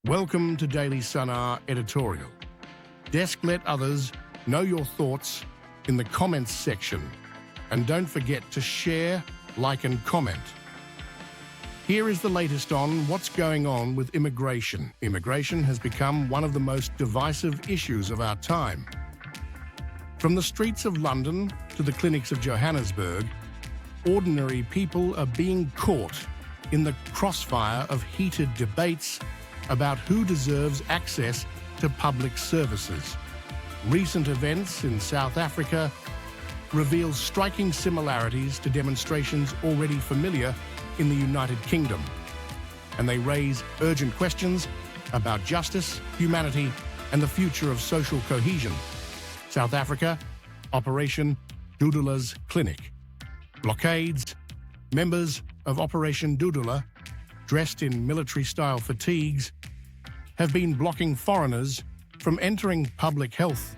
Welcome to Daily Sunr editorial. Desk let others know your thoughts in the comments section. And don't forget to share, like and comment. Here is the latest on what's going on with immigration. Immigration has become one of the most divisive issues of our time. From the streets of London to the clinics of Johannesburg, ordinary people are being caught in the crossfire of heated debates about who deserves access to public services. Recent events in South Africa reveal striking similarities to demonstrations already familiar in the United Kingdom, and they raise urgent questions about justice, humanity, and the future of social cohesion. South Africa, Operation Dudula's clinic. Blockades. Members of Operation Dudula, dressed in military-style fatigues, have been blocking foreigners from entering public health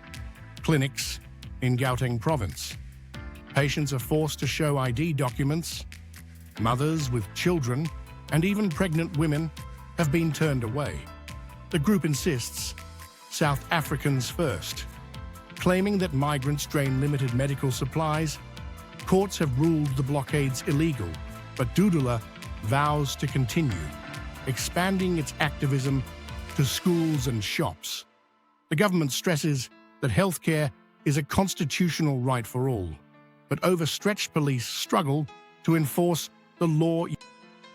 clinics in Gauteng province. Patients are forced to show ID documents. Mothers with children and even pregnant women have been turned away. The group insists South Africans first, claiming that migrants drain limited medical supplies. Courts have ruled the blockades illegal, but Dudula vows to continue, expanding its activism to schools and shops. The government stresses that healthcare is a constitutional right for all, but overstretched police struggle to enforce the law.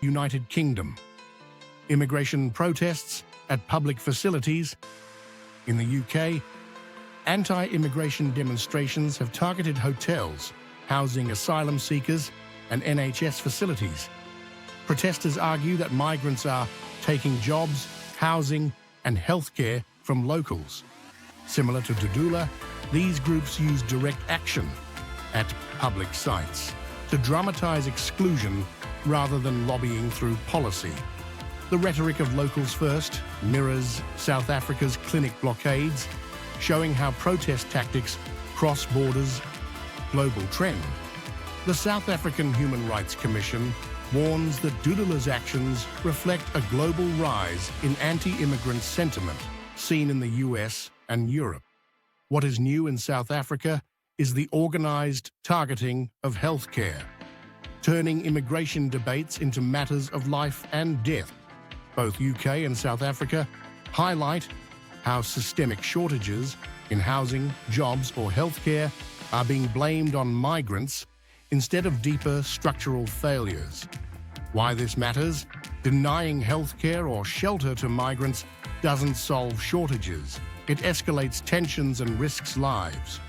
United Kingdom. Immigration protests at public facilities. In the UK, anti-immigration demonstrations have targeted hotels, housing asylum seekers, and NHS facilities. Protesters argue that migrants are taking jobs, housing, and healthcare from locals. Similar to Dudula, these groups use direct action at public sites to dramatize exclusion rather than lobbying through policy. The rhetoric of locals first mirrors South Africa's clinic blockades, showing how protest tactics cross borders. Global trend. The South African Human Rights Commission warns that Dudula's actions reflect a global rise in anti-immigrant sentiment seen in the US and Europe. What is new in South Africa is the organized targeting of healthcare, turning immigration debates into matters of life and death. Both UK and South Africa highlight how systemic shortages in housing, jobs, or healthcare are being blamed on migrants instead of deeper structural failures. Why this matters? Denying healthcare or shelter to migrants doesn't solve shortages. It escalates tensions and risks lives.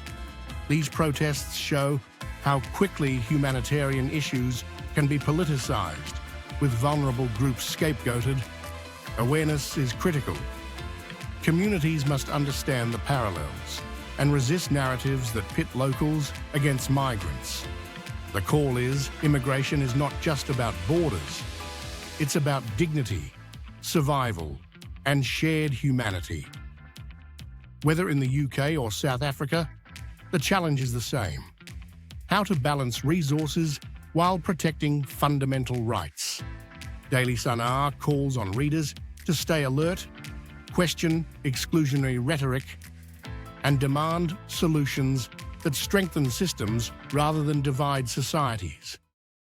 These protests show how quickly humanitarian issues can be politicized, with vulnerable groups scapegoated. Awareness is critical. Communities must understand the parallels and resist narratives that pit locals against migrants. The call is, immigration is not just about borders. It's about dignity, survival, and shared humanity. Whether in the UK or South Africa, the challenge is the same: how to balance resources while protecting fundamental rights. Daily Sunr calls on readers to stay alert, question exclusionary rhetoric, and demand solutions that strengthen systems rather than divide societies.